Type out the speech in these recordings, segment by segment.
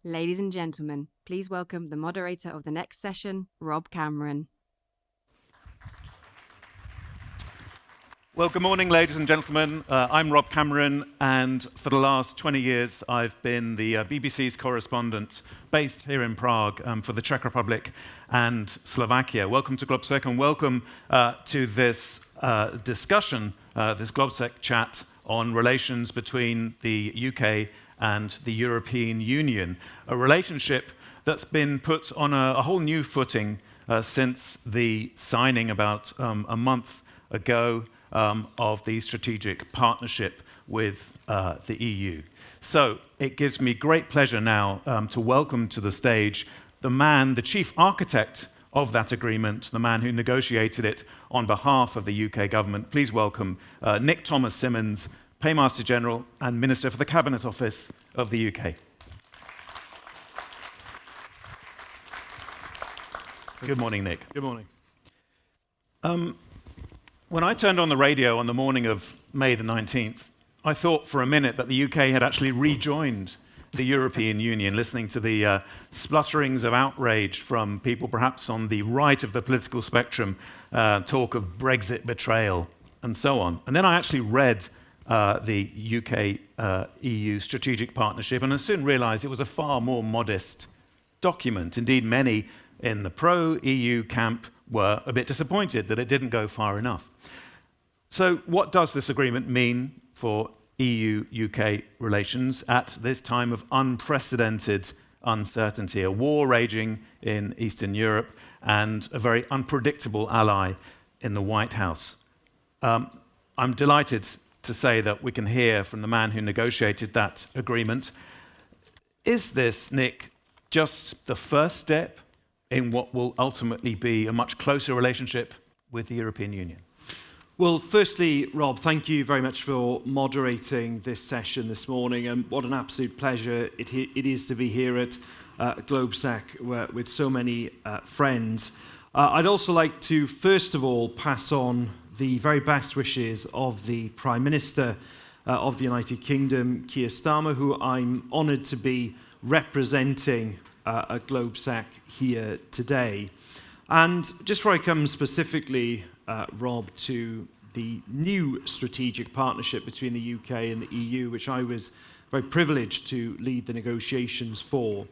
Ladies and gentlemen, please welcome the moderator of the next session, Rob Cameron. Well, good morning, ladies and gentlemen. I'm Rob Cameron, and for the last 20 years, I've been the BBC's correspondent based here in Prague for the Czech Republic and Slovakia. Welcome to GLOBSEC, and welcome to this discussion, this GLOBSEC chat on relations between the UK and the European Union, a relationship that's been put on a whole new footing since the signing about a month ago of the strategic partnership with the EU. So it gives me great pleasure now to welcome to the stage the chief architect of that agreement, the man who negotiated it on behalf of the UK government. Please welcome Nick Thomas Symonds, Paymaster General and Minister for the Cabinet Office of the UK. Good morning, Nick. Good morning. When I turned on the radio on the morning of May the 19th, I thought for a minute that the UK had actually rejoined the European Union, listening to the splutterings of outrage from people perhaps on the right of the political spectrum, talk of Brexit betrayal, and so on. And then I actually read the UK-EU strategic partnership, and I soon realized it was a far more modest document. Indeed, many in the pro-EU camp were a bit disappointed that it didn't go far enough. So what does this agreement mean for EU-UK relations at this time of unprecedented uncertainty, a war raging in Eastern Europe and a very unpredictable ally in the White House? I'm delighted to say that we can hear from the man who negotiated that agreement. Is this, Nick, just the first step in what will ultimately be a much closer relationship with the European Union? Well, firstly, Rob, thank you very much for moderating this session this morning, and what an absolute pleasure it is to be here at GLOBSEC with so many friends. I'd also like to, first of all, pass on the very best wishes of the Prime Minister of the United Kingdom, Keir Starmer, who I'm honoured to be representing at GLOBSEC here today. And just before I come specifically, Rob, to the new strategic partnership between the UK and the EU, which I was very privileged to lead the negotiations for,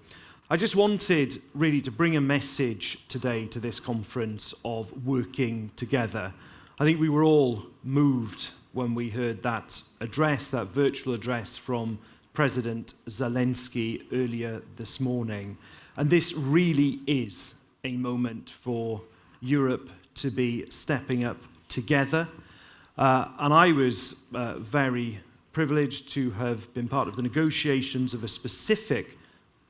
I just wanted really to bring a message today to this conference of working together. I think we were all moved when we heard that address, that virtual address from President Zelensky earlier this morning. And this really is a moment for Europe to be stepping up together. And I was very privileged to have been part of the negotiations of a specific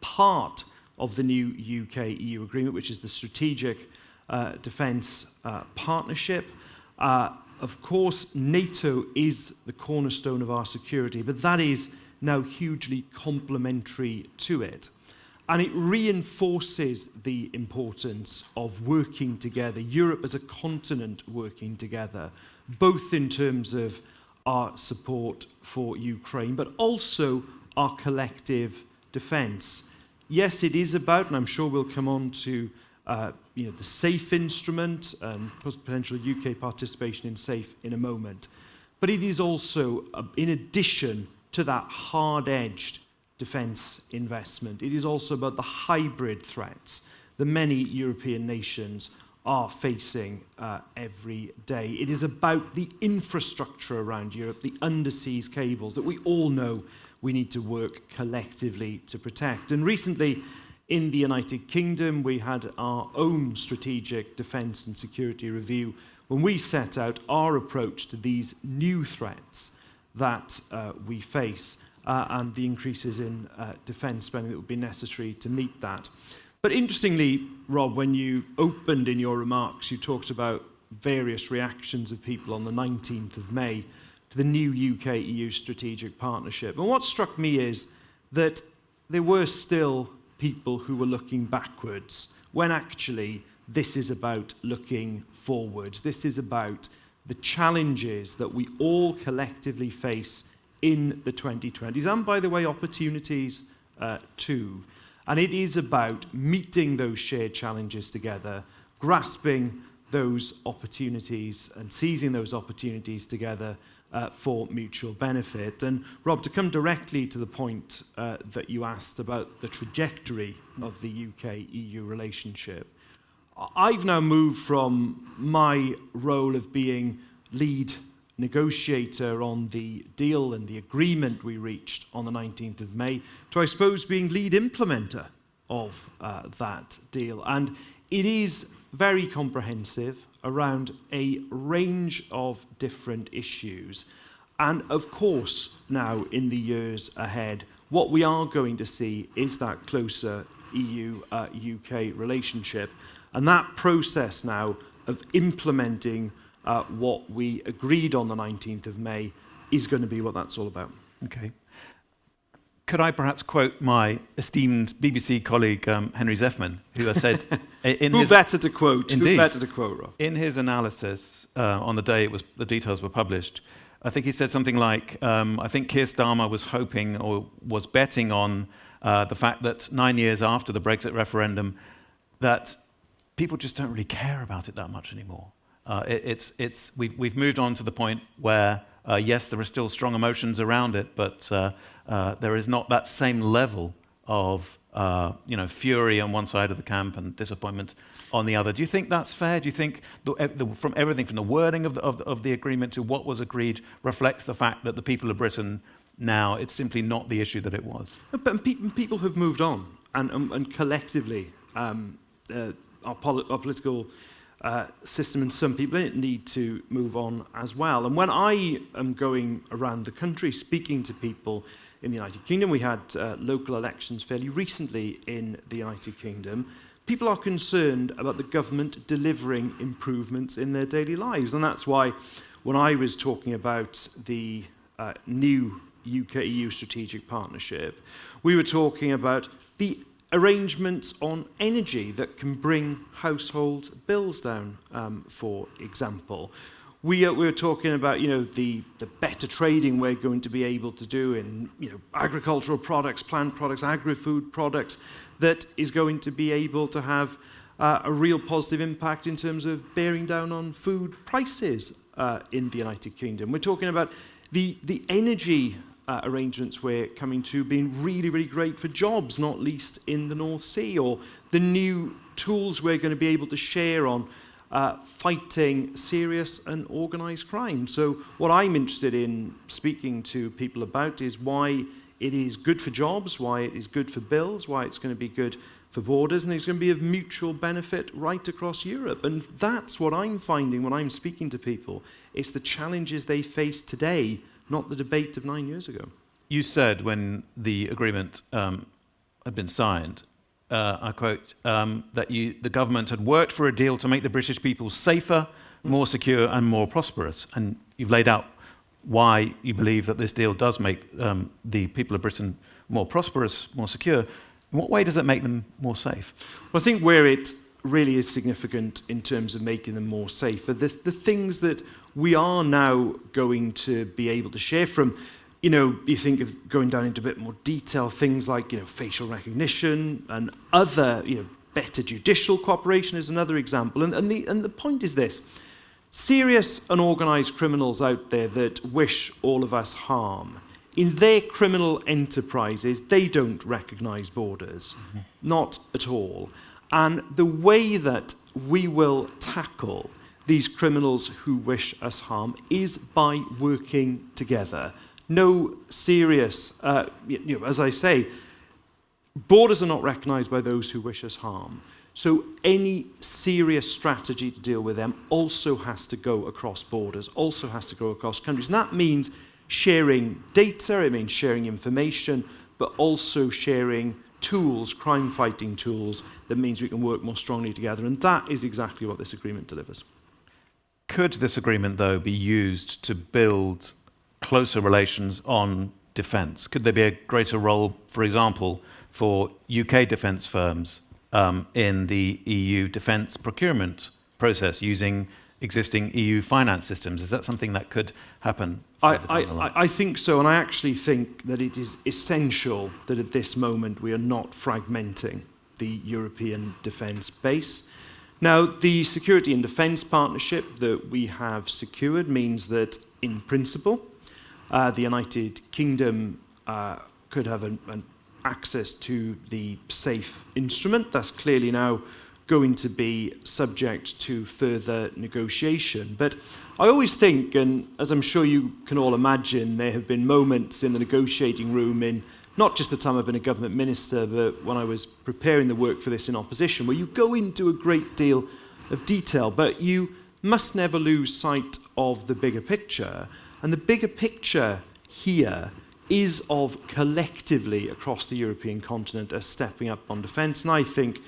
part of the new UK-EU agreement, which is the Strategic Defence Partnership. Of course, NATO is the cornerstone of our security, but that is now hugely complementary to it. And it reinforces the importance of working together, Europe as a continent working together, both in terms of our support for Ukraine, but also our collective defence. Yes, it is about, and I'm sure we'll come on to the SAFE instrument and potential UK participation in SAFE in a moment. But it is also, in addition to that hard-edged defence investment, it is also about the hybrid threats that many European nations are facing every day. It is about the infrastructure around Europe, the underseas cables that we all know we need to work collectively to protect. And recently, in the United Kingdom, we had our own strategic defence and security review when we set out our approach to these new threats that we face and the increases in defence spending that would be necessary to meet that. But interestingly, Rob, when you opened in your remarks, you talked about various reactions of people on the 19th of May to the new UK-EU strategic partnership. And what struck me is that there were still people who were looking backwards, when actually this is about looking forwards. This is about the challenges that we all collectively face in the 2020s, and by the way, opportunities too. And it is about meeting those shared challenges together, grasping those opportunities and seizing those opportunities together for mutual benefit. And Rob, to come directly to the point that you asked about the trajectory of the UK-EU relationship, I've now moved from my role of being lead negotiator on the deal and the agreement we reached on the 19th of May to, I suppose, being lead implementer of that deal. And it is very comprehensive around a range of different issues. And of course, now in the years ahead, what we are going to see is that closer EU-UK relationship. And that process now of implementing what we agreed on the 19th of May is going to be what that's all about. Okay. Could I perhaps quote my esteemed BBC colleague, Henry Zeffman, who has said... Who better to quote? Indeed. Who better to quote, Rob? In his analysis on the day the details were published, I think he said something like, I think Keir Starmer was hoping or was betting on the fact that 9 years after the Brexit referendum, that people just don't really care about it that much anymore. We've moved on to the point where, yes, there are still strong emotions around it, but there is not that same level of fury on one side of the camp and disappointment on the other. Do you think that's fair? Do you think from everything from the wording of the agreement to what was agreed reflects the fact that the people of Britain now, it's simply not the issue that it was? But people have moved on, and collectively, our political system and some people in it need to move on as well. And when I am going around the country speaking to people in the United Kingdom, we had local elections fairly recently in the United Kingdom, people are concerned about the government delivering improvements in their daily lives. And that's why when I was talking about the new UK-EU strategic partnership, we were talking about the arrangements on energy that can bring household bills down, for example. We were talking about, the better trading we're going to be able to do in, agricultural products, plant products, agri-food products, that is going to be able to have a real positive impact in terms of bearing down on food prices in the United Kingdom. We're talking about the energy arrangements we're coming to being really, really great for jobs, not least in the North Sea, or the new tools we're going to be able to share on fighting serious and organised crime. So what I'm interested in speaking to people about is why it is good for jobs, why it is good for bills, why it's going to be good for borders, and it's going to be of mutual benefit right across Europe. And that's what I'm finding when I'm speaking to people. It's the challenges they face today, not the debate of 9 years ago. You said when the agreement had been signed, I quote, that the government had worked for a deal to make the British people safer, more secure and more prosperous. And you've laid out why you believe that this deal does make the people of Britain more prosperous, more secure. In what way does it make them more safe? Well, I think where it really is significant in terms of making them more safe are the things that we are now going to be able to share from, you think of going down into a bit more detail, things like, facial recognition and other, better judicial cooperation is another example. And the point is this: serious and organised criminals out there that wish all of us harm, in their criminal enterprises, they don't recognise borders, not at all. And the way that we will tackle these criminals who wish us harm is by working together. No serious, as I say, borders are not recognised by those who wish us harm. So any serious strategy to deal with them also has to go across borders, also has to go across countries. And that means sharing data, it means sharing information, but also sharing tools, crime-fighting tools, that means we can work more strongly together. And that is exactly what this agreement delivers. Could this agreement, though, be used to build closer relations on defence? Could there be a greater role, for example, for UK defence firms in the EU defence procurement process, using existing EU finance systems? Is that something that could happen further down the line? I think so, and I actually think that it is essential that at this moment we are not fragmenting the European defence base. Now, the security and defence partnership that we have secured means that, in principle, the United Kingdom could have an access to the SAFE instrument. That's clearly now going to be subject to further negotiation. But I always think, and as I'm sure you can all imagine, there have been moments in the negotiating room in not just the time I've been a government minister, but when I was preparing the work for this in opposition, where you go into a great deal of detail, but you must never lose sight of the bigger picture. And the bigger picture here is of collectively across the European continent as stepping up on defence. And I think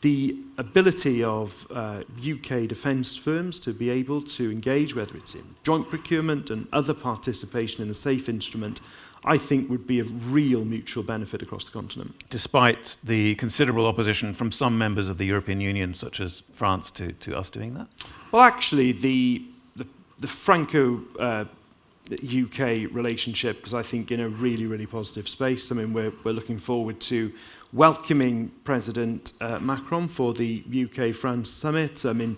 the ability of UK defence firms to be able to engage, whether it's in joint procurement and other participation in the SAFE instrument, I think would be of real mutual benefit across the continent. Despite the considerable opposition from some members of the European Union, such as France, to us doing that? Well, actually, the Franco UK relationship is, I think, in a really, really positive space. I mean, we're looking forward to welcoming President Macron for the UK-France summit. I mean,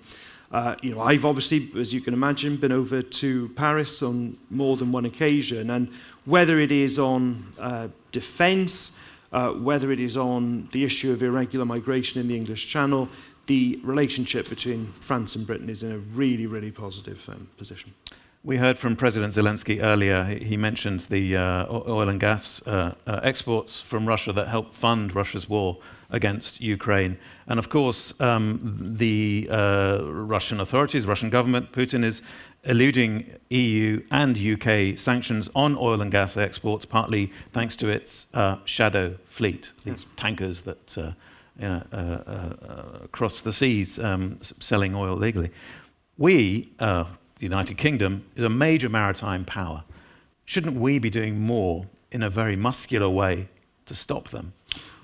I've obviously, as you can imagine, been over to Paris on more than one occasion, and whether it is on defence, whether it is on the issue of irregular migration in the English Channel, the relationship between France and Britain is in a really, really positive position. We heard from President Zelensky earlier. He mentioned the oil and gas exports from Russia that helped fund Russia's war against Ukraine. And of course, the Russian authorities, Russian government, Putin is eluding EU and UK sanctions on oil and gas exports, partly thanks to its shadow fleet, these tankers that cross the seas selling oil legally. We, the United Kingdom, is a major maritime power. Shouldn't we be doing more in a very muscular way to stop them?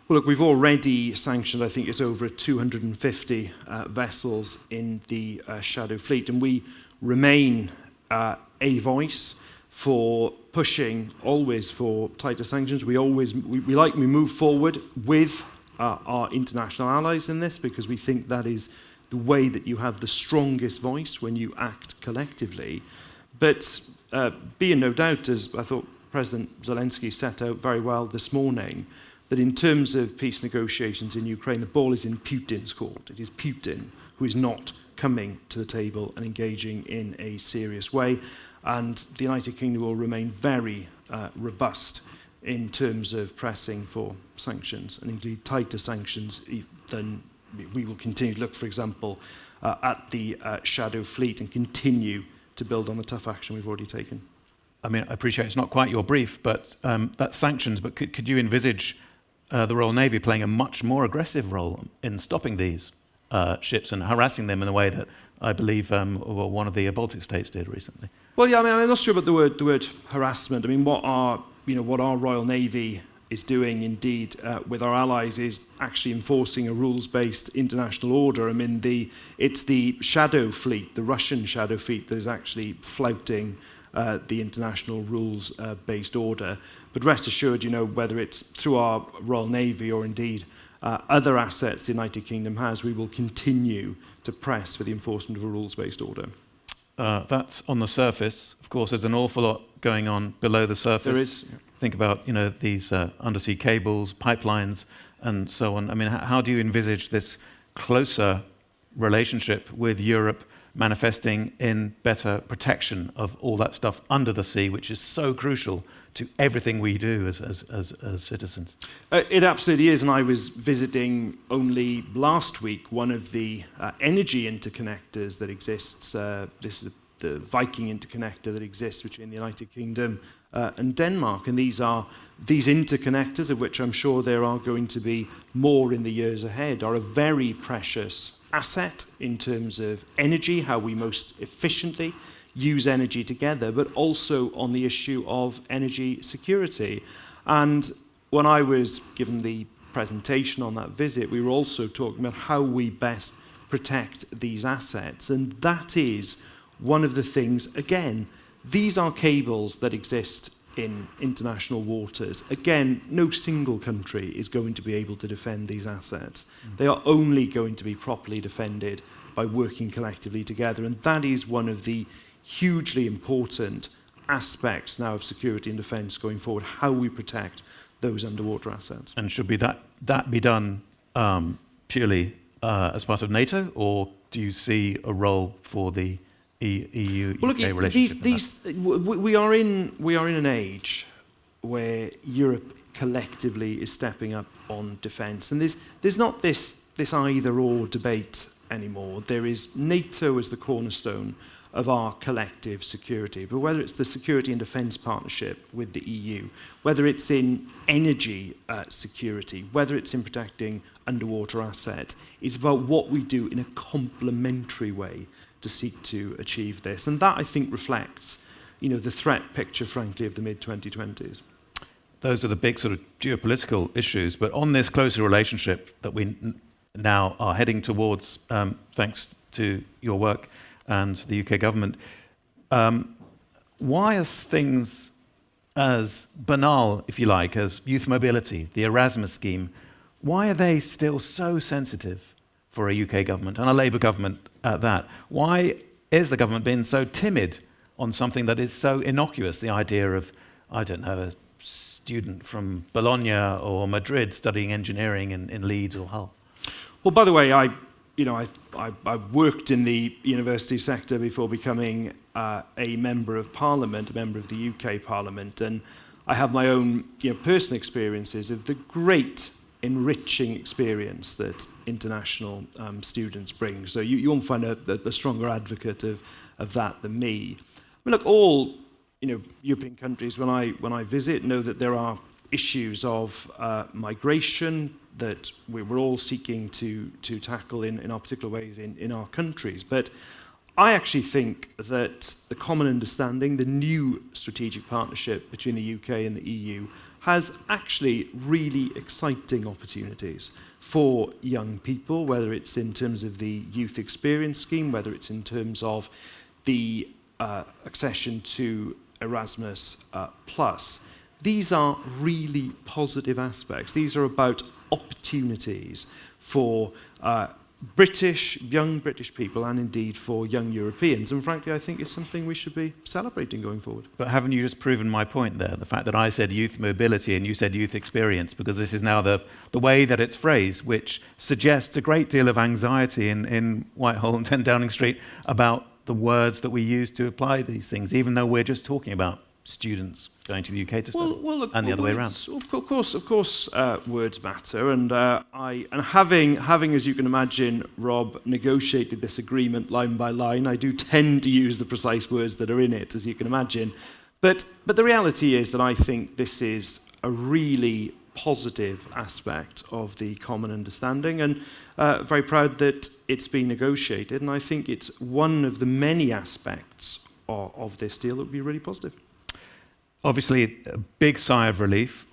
Well, look, we've already sanctioned, I think it's over 250 vessels in the shadow fleet, and we remain a voice for pushing always for tighter sanctions. We move forward with our international allies in this, because we think that is the way that you have the strongest voice when you act collectively. But be in no doubt, as I thought President Zelensky set out very well this morning, that in terms of peace negotiations in Ukraine, the ball is in Putin's court. It is Putin who is not coming to the table and engaging in a serious way. And the United Kingdom will remain very robust in terms of pressing for sanctions, and indeed tighter sanctions than we will continue to look, for example, at the shadow fleet and continue to build on the tough action we've already taken. I mean, I appreciate it's not quite your brief, but that's sanctions. But could you envisage the Royal Navy playing a much more aggressive role in stopping these ships and harassing them in a way that I believe one of the Baltic states did recently? Well, yeah, I mean, I'm not sure about the word harassment. I mean, what our Royal Navy is doing, indeed, with our allies, is actually enforcing a rules-based international order. I mean, it's the shadow fleet, the Russian shadow fleet, that is actually flouting the international rules-based order. But rest assured, whether it's through our Royal Navy or indeed other assets the United Kingdom has, we will continue to press for the enforcement of a rules-based order. That's on the surface. Of course, there's an awful lot going on below the surface. There is. Yeah. Think about, these undersea cables, pipelines, and so on. I mean, how do you envisage this closer relationship with Europe manifesting in better protection of all that stuff under the sea, which is so crucial to everything we do as citizens? It absolutely is, and I was visiting only last week one of the energy interconnectors that exists. This is the Viking interconnector that exists between the United Kingdom and Denmark, and these interconnectors, of which I'm sure there are going to be more in the years ahead, are a very precious asset in terms of energy, how we most efficiently use energy together, but also on the issue of energy security. And when I was given the presentation on that visit, we were also talking about how we best protect these assets. And that is one of the things, again, these are cables that exist in international waters. Again, no single country is going to be able to defend these assets. They are only going to be properly defended by working collectively together. And that is one of the hugely important aspects now of security and defence going forward, how we protect those underwater assets. And should that be done purely as part of NATO, or do you see a role for the EU-UK relationship? We are in an age where Europe collectively is stepping up on defence, and there's not this either-or debate anymore. There is NATO as the cornerstone of our collective security, but whether it's the security and defence partnership with the EU, whether it's in energy security, whether it's in protecting underwater assets, it's about what we do in a complementary way to seek to achieve this. And that, I think, reflects, the threat picture, frankly, of the mid-2020s. Those are the big sort of geopolitical issues, but on this closer relationship that we now are heading towards, thanks to your work and the UK government, why is things as banal, if you like, as youth mobility, the Erasmus scheme, why are they still so sensitive for a UK government, and a Labour government at that? Why is the government being so timid on something that is so innocuous, the idea of, I don't know, a student from Bologna or Madrid studying engineering in Leeds or Hull? Well, by the way, I worked in the university sector before becoming a member of Parliament, a member of the UK Parliament, and I have my own personal experiences of the great enriching experience that international students bring. So you won't find a stronger advocate of that than me. I mean, look, all European countries, when I visit, know that there are issues of migration that we're all seeking to tackle in our particular ways in our countries. But I actually think that the common understanding, the new strategic partnership between the UK and the EU, has actually really exciting opportunities for young people, whether it's in terms of the youth experience scheme, whether it's in terms of the accession to Erasmus Plus. These are really positive aspects. These are about opportunities for young British people, and indeed for young Europeans. And frankly, I think it's something we should be celebrating going forward. But haven't you just proven my point there? The fact that I said youth mobility and you said youth experience, because this is now the way that it's phrased, which suggests a great deal of anxiety in Whitehall and 10 Downing Street about the words that we use to apply these things, even though we're just talking about students going to the UK to study, and the other way around. Of course, words matter, and having, as you can imagine, Rob, negotiated this agreement line by line, I do tend to use the precise words that are in it, as you can imagine. But the reality is that I think this is a really positive aspect of the common understanding, and very proud that it's been negotiated, and I think it's one of the many aspects of this deal that would be really positive. Obviously, a big sigh of relief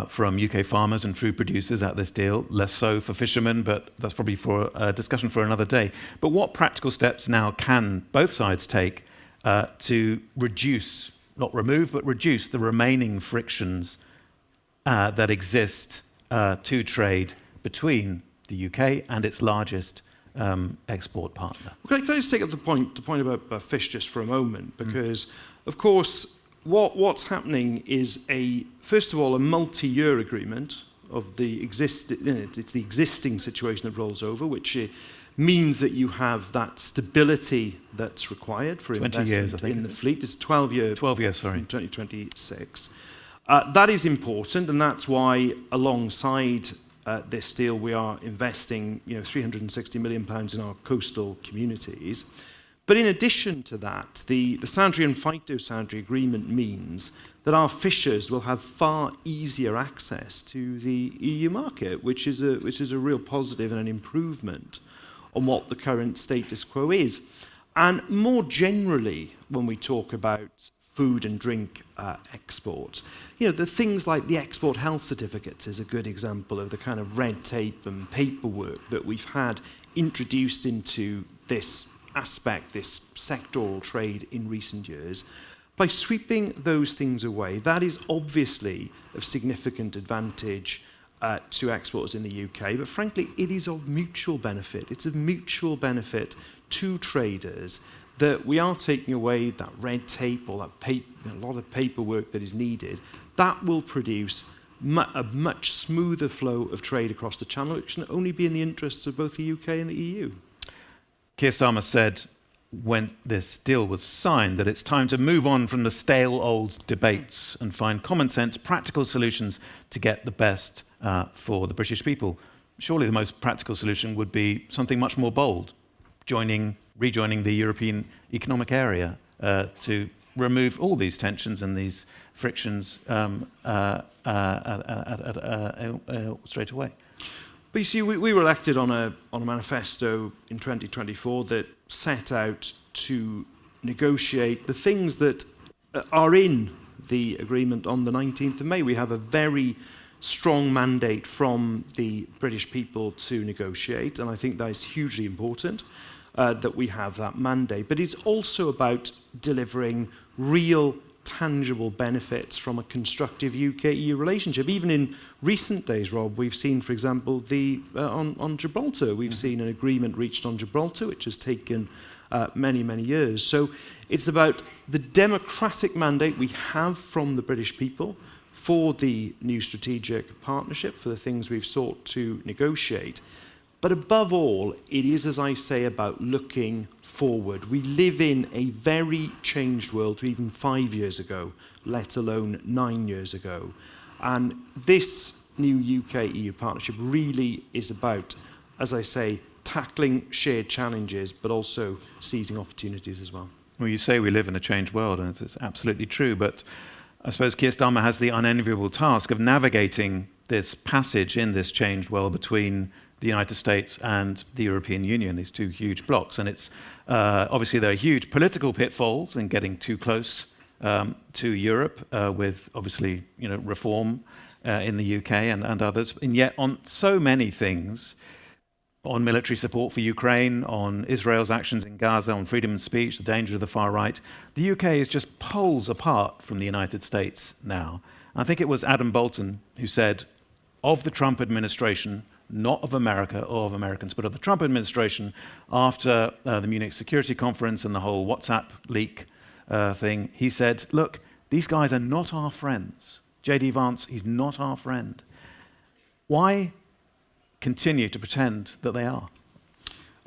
from UK farmers and food producers at this deal, less so for fishermen, but that's probably for a discussion for another day. But what practical steps now can both sides take to reduce, not remove, but reduce the remaining frictions that exist to trade between the UK and its largest export partner? Can I just take up the point about fish just for a moment? Because, of course, what's happening is first of all, a multi-year agreement of the existing situation that rolls over, which means that you have that stability that's required for 20 years, I think, in the fleet. It's 12 years, sorry, from 2026. That is important, and that's why, alongside this deal, we are investing £360 million in our coastal communities. But in addition to that, the Sandry and Phytosandry agreement means that our fishers will have far easier access to the EU market, which is a real positive and an improvement on what the current status quo is. And more generally, when we talk about food and drink exports. You know, the things like the export health certificates is a good example of the kind of red tape and paperwork that we've had introduced into this aspect, this sectoral trade in recent years. By sweeping those things away, that is obviously of significant advantage to exporters in the UK, but frankly, it is of mutual benefit. It's of mutual benefit to traders that we are taking away that red tape or that a lot of paperwork that is needed. That will produce a much smoother flow of trade across the channel, which can only be in the interests of both the UK and the EU. Keir Starmer said when this deal was signed that it's time to move on from the stale old debates and find common sense, practical solutions to get the best for the British people. Surely the most practical solution would be something much more bold, rejoining the European Economic Area to remove all these tensions and these frictions straight away. But you see, we were elected on a manifesto in 2024 that set out to negotiate the things that are in the agreement on the 19th of May. We have a very strong mandate from the British people to negotiate, and I think that is hugely important that we have that mandate. But it's also about delivering real, tangible benefits from a constructive UK-EU relationship. Even in recent days, Rob, we've seen, for example, on Gibraltar, we've seen an agreement reached on Gibraltar, which has taken many, many years. So it's about the democratic mandate we have from the British people for the new strategic partnership, for the things we've sought to negotiate. But above all, it is, as I say, about looking forward. We live in a very changed world to even 5 years ago, let alone 9 years ago. And this new UK-EU partnership really is about, as I say, tackling shared challenges, but also seizing opportunities as well. Well, you say we live in a changed world, and it's absolutely true, but I suppose Keir Starmer has the unenviable task of navigating this passage in this changed world between the United States and the European Union, these two huge blocs. And it's obviously there are huge political pitfalls in getting too close to Europe with obviously reform in the UK and others. And yet on so many things, on military support for Ukraine, on Israel's actions in Gaza, on freedom of speech, the danger of the far right, the UK is just poles apart from the United States now. I think it was Adam Bolton who said, of the Trump administration, not of America or of Americans, but of the Trump administration, after the Munich Security Conference and the whole WhatsApp leak thing, he said, look, these guys are not our friends. J.D. Vance, he's not our friend. Why continue to pretend that they are?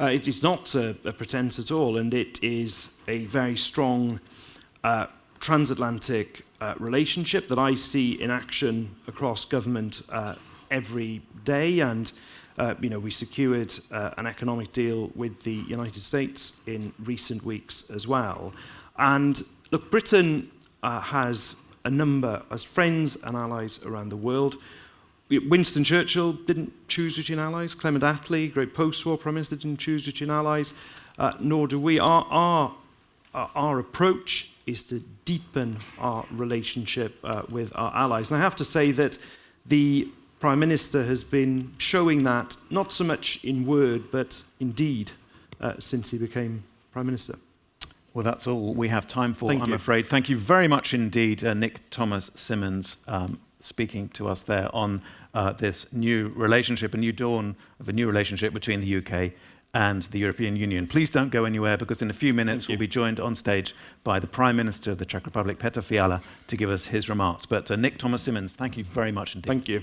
It's not a pretense at all, and it is a very strong transatlantic relationship that I see in action across government every day. And we secured an economic deal with the United States in recent weeks as well. And look, Britain has a number as friends and allies around the world. Winston Churchill didn't choose between allies. Clement Attlee, great post-war Prime Minister, didn't choose between allies, nor do we. Our approach is to deepen our relationship with our allies. And I have to say that the Prime Minister has been showing that, not so much in word, but in deed, since he became Prime Minister. Well, that's all we have time for, I'm afraid. Thank you very much indeed, Nick Thomas Symonds, speaking to us there on this new relationship, a new dawn of a new relationship between the UK and the European Union. Please don't go anywhere, because in a few minutes we'll be joined on stage by the Prime Minister of the Czech Republic, Petr Fiala, to give us his remarks. But Nick Thomas Symonds, thank you very much indeed. Thank you.